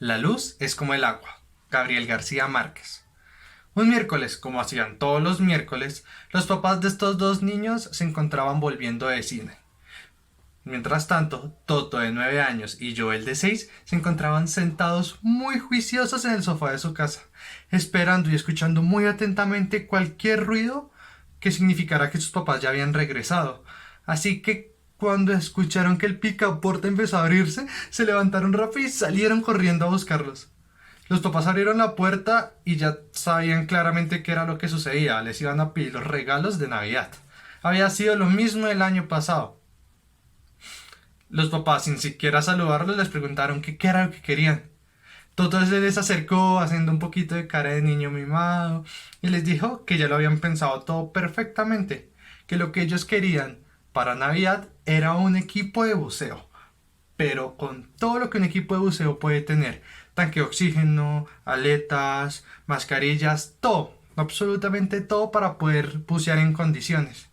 La luz es como el agua. Gabriel García Márquez. Un miércoles, como hacían todos los miércoles, los papás de estos dos niños se encontraban volviendo de cine. Mientras tanto, Toto de 9 años y Joel de 6 se encontraban sentados muy juiciosos en el sofá de su casa, esperando y escuchando muy atentamente cualquier ruido que significara que sus papás ya habían regresado. Así que cuando escucharon que el picaporte empezó a abrirse, se levantaron rápido y salieron corriendo a buscarlos. Los papás abrieron la puerta y ya sabían claramente qué era lo que sucedía. Les iban a pedir los regalos de Navidad. Había sido lo mismo el año pasado. Los papás, sin siquiera saludarlos, les preguntaron qué era lo que querían. Toto se les acercó haciendo un poquito de cara de niño mimado y les dijo que ya lo habían pensado todo perfectamente, que lo que ellos querían para Navidad era un equipo de buceo, pero con todo lo que un equipo de buceo puede tener: tanque de oxígeno, aletas, mascarillas, todo, absolutamente todo para poder bucear en condiciones.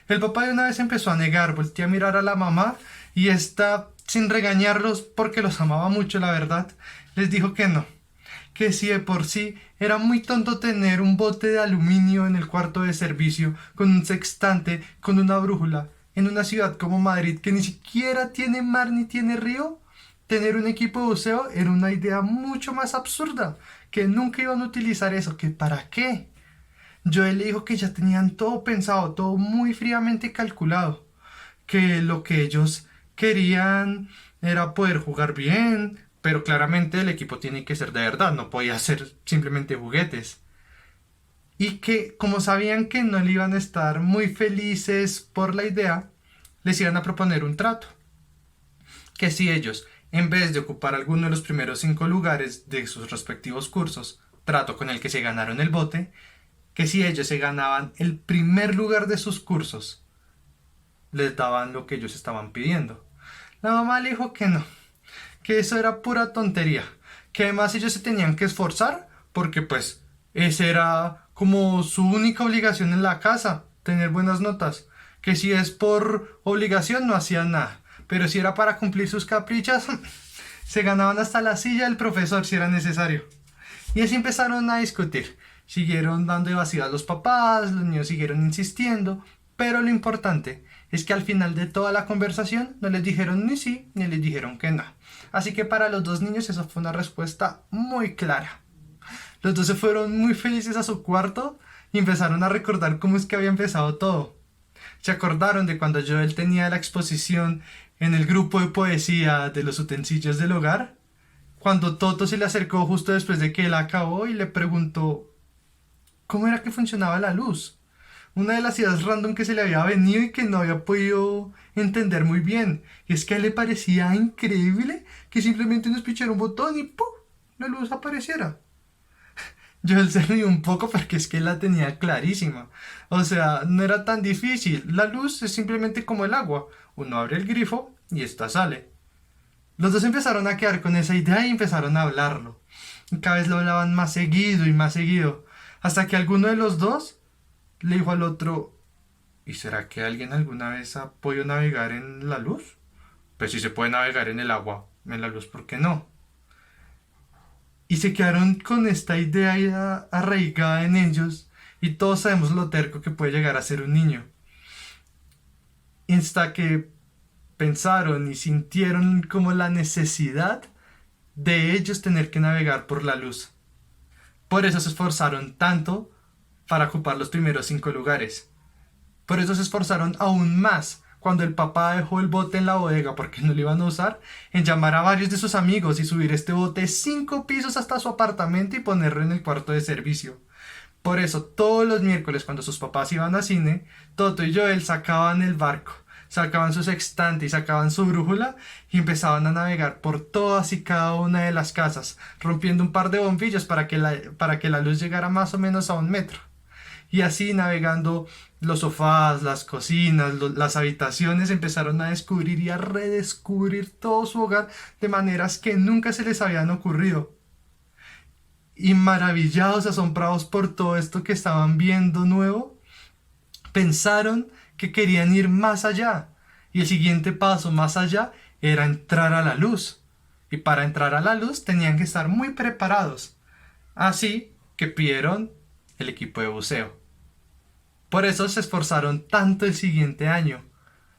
El papá de una vez empezó a negar, volteó a mirar a la mamá y esta, sin regañarlos porque los amaba mucho, la verdad, les dijo que si de por sí era muy tonto tener un bote de aluminio en el cuarto de servicio, con un sextante, con una brújula, en una ciudad como Madrid que ni siquiera tiene mar ni tiene río. Tener un equipo de buceo era una idea mucho más absurda, que nunca iban a utilizar eso, que para qué. Joel le dijo que ya tenían todo pensado, todo muy fríamente calculado, que lo que ellos querían era poder jugar bien, pero claramente el equipo tiene que ser de verdad, no podía ser simplemente juguetes. Y que como sabían que no le iban a estar muy felices por la idea, les iban a proponer un trato. Que si ellos, en vez de ocupar alguno de los primeros 5 lugares de sus respectivos cursos, trato con el que se ganaron el bote, que si ellos se ganaban el primer lugar de sus cursos, les daban lo que ellos estaban pidiendo. La mamá le dijo que eso era pura tontería, que además ellos se tenían que esforzar, porque pues esa era como su única obligación en la casa, tener buenas notas, que si es por obligación no hacían nada, pero si era para cumplir sus caprichos, se ganaban hasta la silla del profesor si era necesario. Y así empezaron a discutir. Siguieron dando evasivas a los papás, los niños siguieron insistiendo, pero lo importante es que al final de toda la conversación no les dijeron ni sí ni les dijeron que no. Así que para los dos niños eso fue una respuesta muy clara. Los dos se fueron muy felices a su cuarto y empezaron a recordar cómo es que había empezado todo. Se acordaron de cuando Joel tenía la exposición en el grupo de poesía de los utensilios del hogar, cuando Toto se le acercó justo después de que él acabó y le preguntó cómo era que funcionaba la luz. Una de las ideas random que se le había venido y que no había podido entender muy bien. Y es que a él le parecía increíble que simplemente nos pichara un botón y ¡pum!, la luz apareciera. Yo se rió un poco porque es que la tenía clarísima. O sea, no era tan difícil. La luz es simplemente como el agua. Uno abre el grifo y esta sale. Los dos empezaron a quedar con esa idea y empezaron a hablarlo. Y cada vez lo hablaban más seguido y más seguido, hasta que alguno de los dos le dijo al otro: ¿y será que alguien alguna vez ha podido navegar en la luz? Pues si se puede navegar en el agua, en la luz, ¿por qué no? Y se quedaron con esta idea ya arraigada en ellos, y todos sabemos lo terco que puede llegar a ser un niño. Hasta que pensaron y sintieron como la necesidad de ellos tener que navegar por la luz. Por eso se esforzaron tanto para ocupar los primeros 5 lugares. Por eso se esforzaron aún más cuando el papá dejó el bote en la bodega porque no lo iban a usar, en llamar a varios de sus amigos y subir este bote 5 pisos hasta su apartamento y ponerlo en el cuarto de servicio. Por eso todos los miércoles cuando sus papás iban a cine, Toto y Joel sacaban el barco, sacaban su sextante y sacaban su brújula y empezaban a navegar por todas y cada una de las casas, rompiendo un par de bombillas para que la luz llegara más o menos a 1 metro. Y así, navegando los sofás, las cocinas, las habitaciones, empezaron a descubrir y a redescubrir todo su hogar de maneras que nunca se les habían ocurrido. Y maravillados, asombrados por todo esto que estaban viendo nuevo, pensaron que querían ir más allá. Y el siguiente paso más allá era entrar a la luz. y para entrar a la luz tenían que estar muy preparados. Así que pidieron el equipo de buceo. Por eso se esforzaron tanto el siguiente año,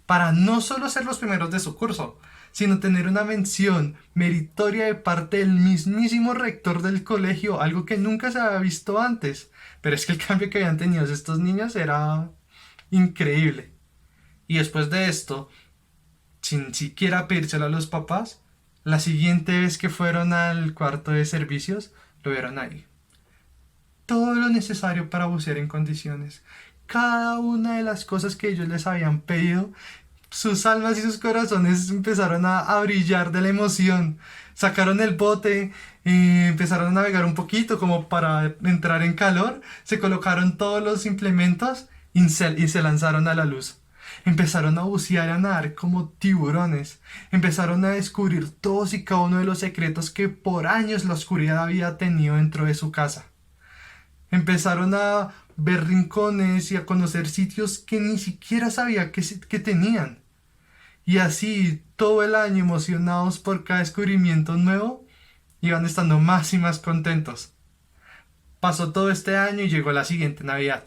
para no solo ser los primeros de su curso, sino tener una mención meritoria de parte del mismísimo rector del colegio, algo que nunca se había visto antes. Pero es que el cambio que habían tenido estos niños era increíble. Y después de esto, sin siquiera pedírselo a los papás, la siguiente vez que fueron al cuarto de servicios, lo vieron ahí. Todo lo necesario para bucear en condiciones. Cada una de las cosas que ellos les habían pedido, sus almas y sus corazones empezaron a brillar de la emoción. Sacaron el bote, empezaron a navegar un poquito como para entrar en calor, se colocaron todos los implementos y se lanzaron a la luz. Empezaron a bucear y a nadar como tiburones. Empezaron a descubrir todos y cada uno de los secretos que por años la oscuridad había tenido dentro de su casa. Empezaron a ver rincones y a conocer sitios que ni siquiera sabía que tenían. Y así, todo el año emocionados por cada descubrimiento nuevo, iban estando más y más contentos. Pasó todo este año y llegó la siguiente Navidad.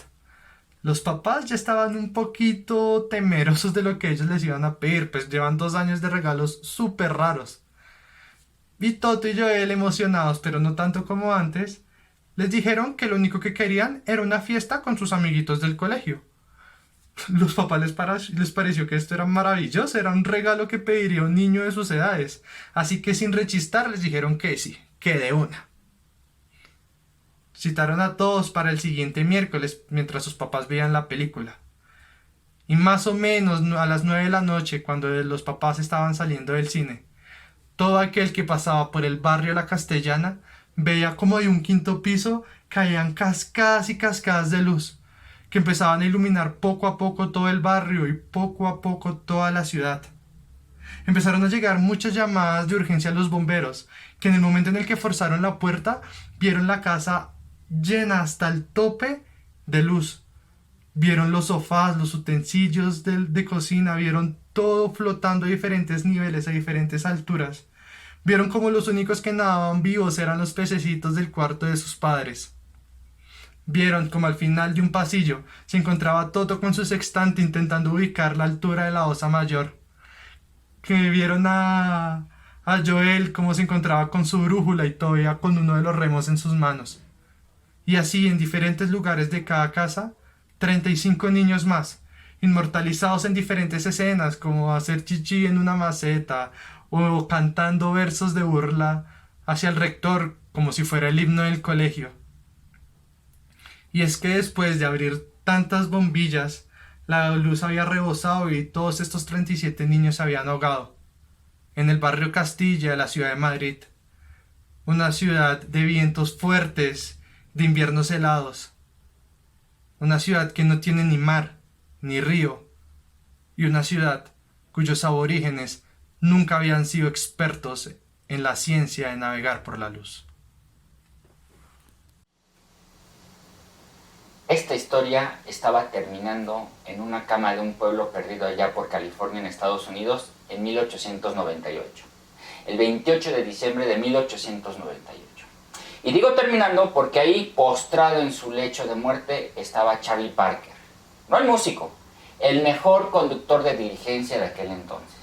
Los papás ya estaban un poquito temerosos de lo que ellos les iban a pedir, pues llevan 2 años de regalos súper raros. Y Toto y Joel, emocionados, pero no tanto como antes, les dijeron que lo único que querían era una fiesta con sus amiguitos del colegio. Los papás les pareció que esto era maravilloso, era un regalo que pediría un niño de sus edades, así que sin rechistar les dijeron que sí, que de una. Citaron a todos para el siguiente miércoles mientras sus papás veían la película. Y más o menos a las 9 de la noche, cuando los papás estaban saliendo del cine, todo aquel que pasaba por el barrio La Castellana veía como de un quinto piso caían cascadas y cascadas de luz, que empezaban a iluminar poco a poco todo el barrio y poco a poco toda la ciudad. Empezaron a llegar muchas llamadas de urgencia a los bomberos, que en el momento en el que forzaron la puerta, vieron la casa llena hasta el tope de luz. Vieron los sofás, los utensilios de cocina, vieron todo flotando a diferentes niveles, a diferentes alturas. Vieron como los únicos que nadaban vivos eran los pececitos del cuarto de sus padres. Vieron como al final de un pasillo se encontraba Toto con su sextante intentando ubicar la altura de la osa mayor. Que vieron a Joel cómo se encontraba con su brújula y todavía con uno de los remos en sus manos. Y así en diferentes lugares de cada casa, 35 niños más, inmortalizados en diferentes escenas como hacer chichi en una maceta o cantando versos de burla hacia el rector como si fuera el himno del colegio. Y es que después de abrir tantas bombillas, la luz había rebosado y todos estos 37 niños se habían ahogado. En el barrio Castilla de la ciudad de Madrid, una ciudad de vientos fuertes, de inviernos helados, una ciudad que no tiene ni mar, ni río, y una ciudad cuyos aborígenes nunca habían sido expertos en la ciencia de navegar por la luz. Esta historia estaba terminando en una cama de un pueblo perdido allá por California en Estados Unidos en 1898, el 28 de diciembre de 1898. Y digo terminando porque ahí, postrado en su lecho de muerte, estaba Charlie Parker. No el músico, el mejor conductor de diligencia de aquel entonces.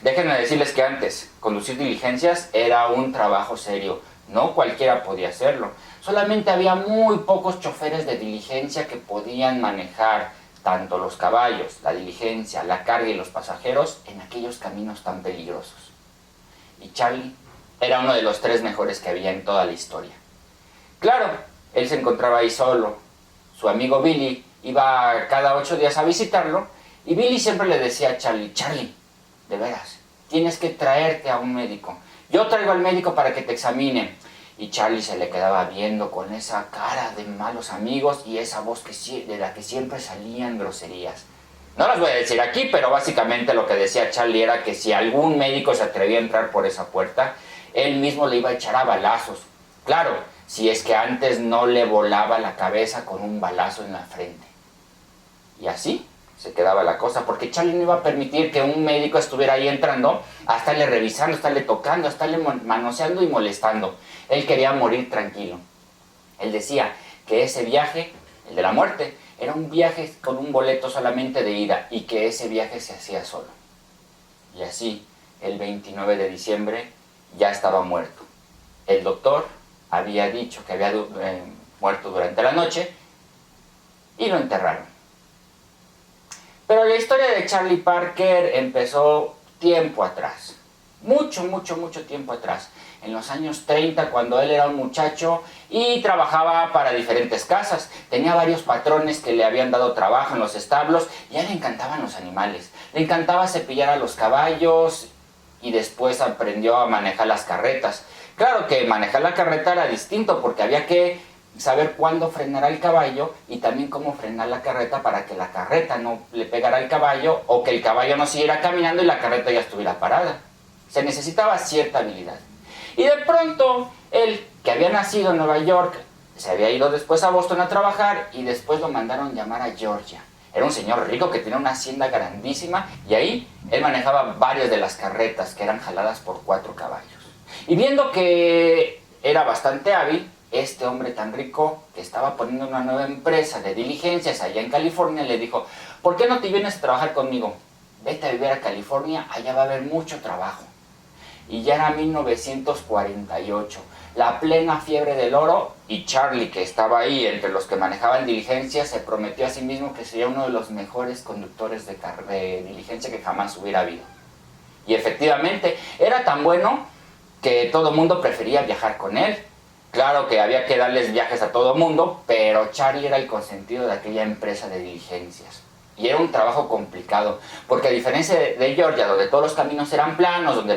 Déjenme decirles que antes, conducir diligencias era un trabajo serio. No cualquiera podía hacerlo. Solamente había muy pocos choferes de diligencia que podían manejar tanto los caballos, la diligencia, la carga y los pasajeros en aquellos caminos tan peligrosos. Y Charlie era uno de los 3 mejores que había en toda la historia. Claro, él se encontraba ahí solo. Su amigo Billy iba cada 8 días a visitarlo y Billy siempre le decía a Charlie, Charlie, de veras, tienes que traerte a un médico. Yo traigo al médico para que te examine. Y Charlie se le quedaba viendo con esa cara de malos amigos y esa voz de la que siempre salían groserías. No las voy a decir aquí, pero básicamente lo que decía Charlie era que si algún médico se atrevía a entrar por esa puerta, él mismo le iba a echar a balazos. Claro, si es que antes no le volaba la cabeza con un balazo en la frente. Y así se quedaba la cosa, porque Charlie no iba a permitir que un médico estuviera ahí entrando a estarle revisando, a estarle tocando, a estarle manoseando y molestando. Él quería morir tranquilo. Él decía que ese viaje, el de la muerte, era un viaje con un boleto solamente de ida y que ese viaje se hacía solo. Y así, el 29 de diciembre, ya estaba muerto. El doctor había dicho que había muerto durante la noche y lo enterraron. Pero la historia de Charlie Parker empezó tiempo atrás. Mucho tiempo atrás. En los años 30, cuando él era un muchacho y trabajaba para diferentes casas. Tenía varios patrones que le habían dado trabajo en los establos y a él le encantaban los animales. Le encantaba cepillar a los caballos y después aprendió a manejar las carretas. Claro que manejar la carreta era distinto porque había que saber cuándo frenar el caballo y también cómo frenar la carreta para que la carreta no le pegara al caballo o que el caballo no siguiera caminando y la carreta ya estuviera parada. Se necesitaba cierta habilidad. Y de pronto, él, que había nacido en Nueva York, se había ido después a Boston a trabajar y después lo mandaron llamar a Georgia. Era un señor rico que tenía una hacienda grandísima y ahí él manejaba varias de las carretas que eran jaladas por 4 caballos. Y viendo que era bastante hábil, este hombre tan rico que estaba poniendo una nueva empresa de diligencias allá en California le dijo: ¿por qué no te vienes a trabajar conmigo? Vete a vivir a California, allá va a haber mucho trabajo. Y ya era 1948, la plena fiebre del oro, y Charlie, que estaba ahí entre los que manejaban diligencias, se prometió a sí mismo que sería uno de los mejores conductores de diligencia que jamás hubiera habido. Y efectivamente, era tan bueno que todo el mundo prefería viajar con él. Claro que había que darles viajes a todo el mundo, pero Charlie era el consentido de aquella empresa de diligencias. Y era un trabajo complicado, porque a diferencia de Georgia, donde todos los caminos eran planos, donde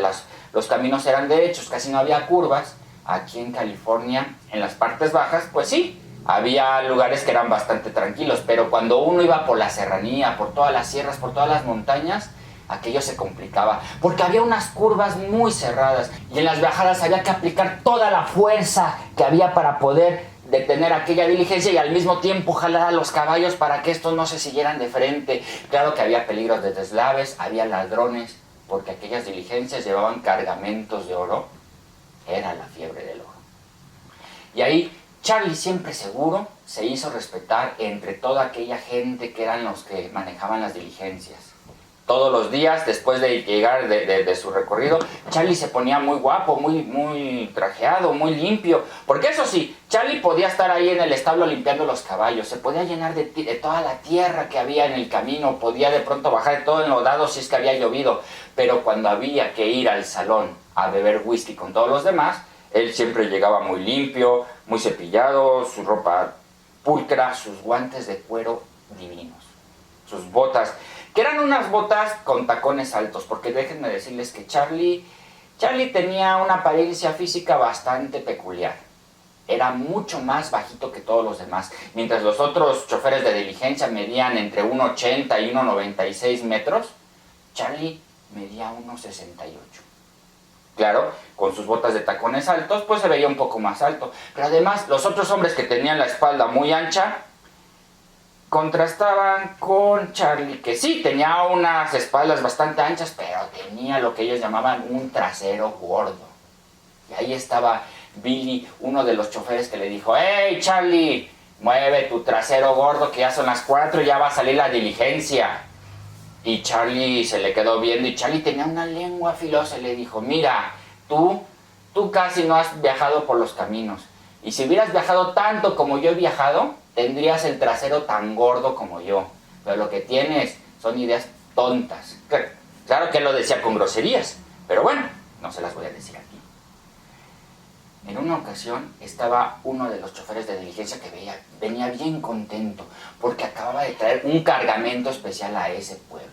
los caminos eran derechos, casi no había curvas, aquí en California, en las partes bajas, pues sí, había lugares que eran bastante tranquilos, pero cuando uno iba por la serranía, por todas las sierras, por todas las montañas, aquello se complicaba, porque había unas curvas muy cerradas, y en las bajadas había que aplicar toda la fuerza que había para poder detener aquella diligencia y al mismo tiempo jalar a los caballos para que estos no se siguieran de frente. Claro que había peligros de deslaves, había ladrones, porque aquellas diligencias llevaban cargamentos de oro. Era la fiebre del oro. Y ahí Charlie, siempre seguro, se hizo respetar entre toda aquella gente que eran los que manejaban las diligencias. Todos los días, después de llegar de su recorrido, Charlie se ponía muy guapo, muy trajeado, muy limpio. Porque eso sí, Charlie podía estar ahí en el establo limpiando los caballos, se podía llenar de toda la tierra que había en el camino, podía de pronto bajar todo enlodado si es que había llovido. Pero cuando había que ir al salón a beber whisky con todos los demás, él siempre llegaba muy limpio, muy cepillado, su ropa pulcra, sus guantes de cuero divinos, sus botas, que eran unas botas con tacones altos, porque déjenme decirles que Charlie tenía una apariencia física bastante peculiar. Era mucho más bajito que todos los demás. Mientras los otros choferes de diligencia medían entre 1,80 y 1,96 metros, Charlie medía 1,68. Claro, con sus botas de tacones altos, pues se veía un poco más alto. Pero además, los otros hombres que tenían la espalda muy ancha, contrastaban con Charlie, que sí, tenía unas espaldas bastante anchas, pero tenía lo que ellos llamaban un trasero gordo. Y ahí estaba Billy, uno de los choferes, que le dijo: ¡Hey, Charlie! Mueve tu trasero gordo, que ya son las 4 y ya va a salir la diligencia. Y Charlie se le quedó viendo, y Charlie tenía una lengua filosa y le dijo: mira, tú casi no has viajado por los caminos. Y si hubieras viajado tanto como yo he viajado, tendrías el trasero tan gordo como yo. Pero lo que tienes son ideas tontas. Claro que él lo decía con groserías, pero bueno, no se las voy a decir aquí. En una ocasión estaba uno de los choferes de diligencia que venía bien contento porque acababa de traer un cargamento especial a ese pueblo.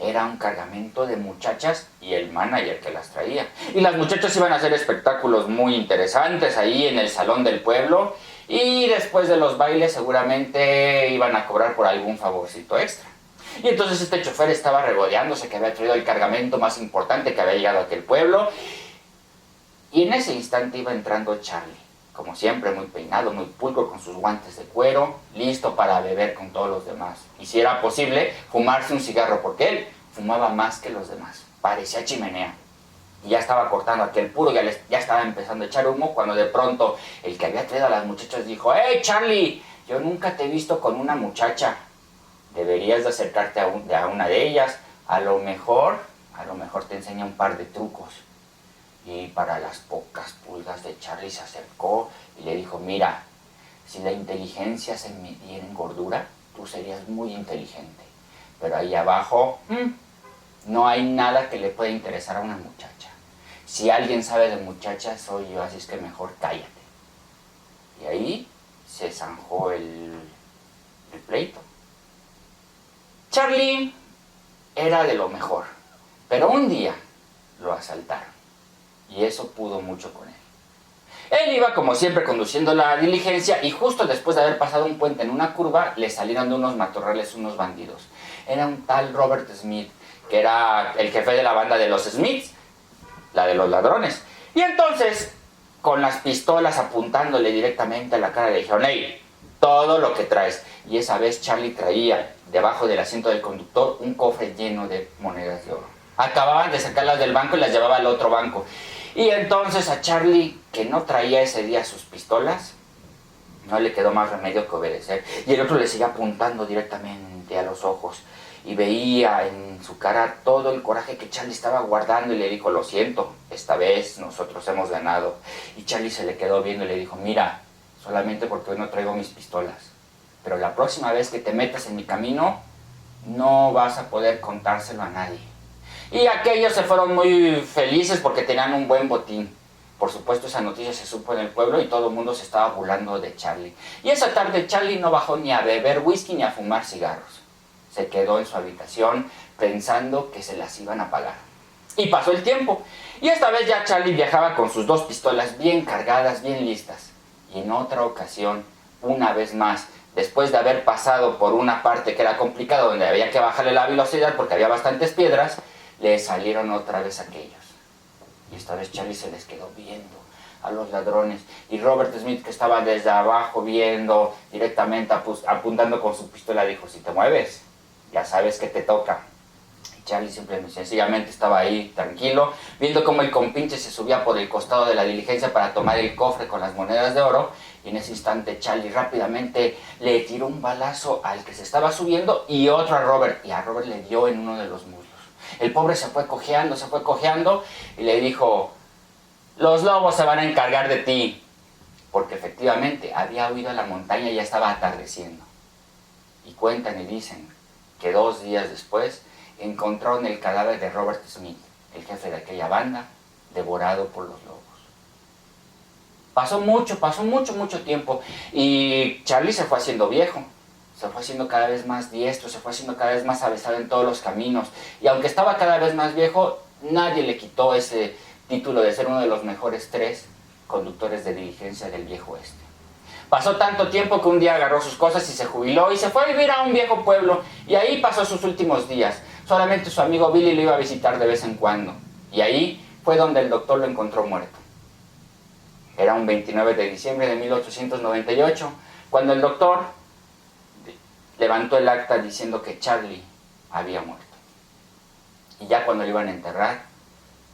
Era un cargamento de muchachas y el manager que las traía. Y las muchachas iban a hacer espectáculos muy interesantes ahí en el salón del pueblo, y después de los bailes seguramente iban a cobrar por algún favorcito extra. Y entonces este chofer estaba regodeándose que había traído el cargamento más importante que había llegado a aquel pueblo. Y en ese instante iba entrando Charlie como siempre, muy peinado, muy pulcro, con sus guantes de cuero, listo para beber con todos los demás. Y si era posible, fumarse un cigarro, porque él fumaba más que los demás. Parecía chimenea. Y ya estaba cortando aquel puro, ya estaba empezando a echar humo, cuando de pronto el que había traído a las muchachas dijo: ¡Hey, Charlie! Yo nunca te he visto con una muchacha. Deberías de acercarte a una de ellas. A lo mejor te enseña un par de trucos. Y para las pocas pulgas de Charlie se acercó y le dijo: mira, si la inteligencia se midiera en gordura, tú serías muy inteligente. Pero ahí abajo no hay nada que le pueda interesar a una muchacha. Si alguien sabe de muchachas, soy yo, así es que mejor cállate. Y ahí se zanjó el pleito. Charlie era de lo mejor, pero un día lo asaltaron. Y eso pudo mucho con él. Él iba como siempre conduciendo la diligencia y justo después de haber pasado un puente en una curva le salieron de unos matorrales unos bandidos. Era un tal Robert Smith, que era el jefe de la banda de los Smiths, la de los ladrones. Y entonces, con las pistolas apuntándole directamente a la cara, le dijeron: hey, todo lo que traes. Y esa vez Charlie traía debajo del asiento del conductor un cofre lleno de monedas de oro. Acababan de sacarlas del banco y las llevaba al otro banco. Y entonces a Charlie, que no traía ese día sus pistolas, no le quedó más remedio que obedecer. Y el otro le seguía apuntando directamente a los ojos. Y veía en su cara todo el coraje que Charlie estaba guardando y le dijo: lo siento, esta vez nosotros hemos ganado. Y Charlie se le quedó viendo y le dijo: mira, solamente porque hoy no traigo mis pistolas, pero la próxima vez que te metas en mi camino, no vas a poder contárselo a nadie. Y aquellos se fueron muy felices porque tenían un buen botín. Por supuesto, esa noticia se supo en el pueblo y todo el mundo se estaba burlando de Charlie. Y esa tarde Charlie no bajó ni a beber whisky ni a fumar cigarros. Se quedó en su habitación pensando que se las iban a pagar. Y pasó el tiempo. Y esta vez ya Charlie viajaba con sus dos pistolas bien cargadas, bien listas. Y en otra ocasión, una vez más, después de haber pasado por una parte que era complicada, donde había que bajarle la velocidad porque había bastantes piedras, le salieron otra vez aquellos. Y esta vez Charlie se les quedó viendo a los ladrones. Y Robert Smith, que estaba desde abajo viendo directamente, apuntando con su pistola, dijo: si te mueves, ya sabes que te toca. Y Charlie simplemente, sencillamente estaba ahí, tranquilo, viendo cómo el compinche se subía por el costado de la diligencia para tomar el cofre con las monedas de oro. Y en ese instante Charlie rápidamente le tiró un balazo al que se estaba subiendo y otro a Robert. Y a Robert le dio en uno de los muslos. El pobre se fue cojeando y le dijo: los lobos se van a encargar de ti. Porque efectivamente había huido a la montaña y ya estaba atardeciendo. Y cuentan y dicen que 2 días después encontraron el cadáver de Robert Smith, el jefe de aquella banda, devorado por los lobos. Pasó mucho tiempo y Charlie se fue haciendo viejo. Se fue haciendo cada vez más diestro, se fue haciendo cada vez más avesado en todos los caminos. Y aunque estaba cada vez más viejo, nadie le quitó ese título de ser uno de los mejores 3 conductores de diligencia del viejo oeste. Pasó tanto tiempo que un día agarró sus cosas y se jubiló y se fue a vivir a un viejo pueblo. Y ahí pasó sus últimos días. Solamente su amigo Billy lo iba a visitar de vez en cuando. Y ahí fue donde el doctor lo encontró muerto. Era un 29 de diciembre de 1898, cuando el doctor levantó el acta diciendo que Charlie había muerto. Y ya cuando lo iban a enterrar,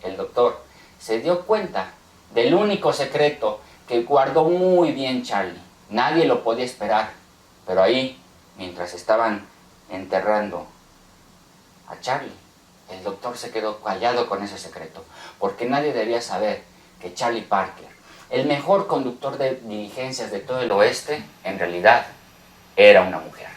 el doctor se dio cuenta del único secreto que guardó muy bien Charlie. Nadie lo podía esperar, pero ahí, mientras estaban enterrando a Charlie, el doctor se quedó callado con ese secreto, porque nadie debía saber que Charlie Parker, el mejor conductor de diligencias de todo el oeste, en realidad era una mujer.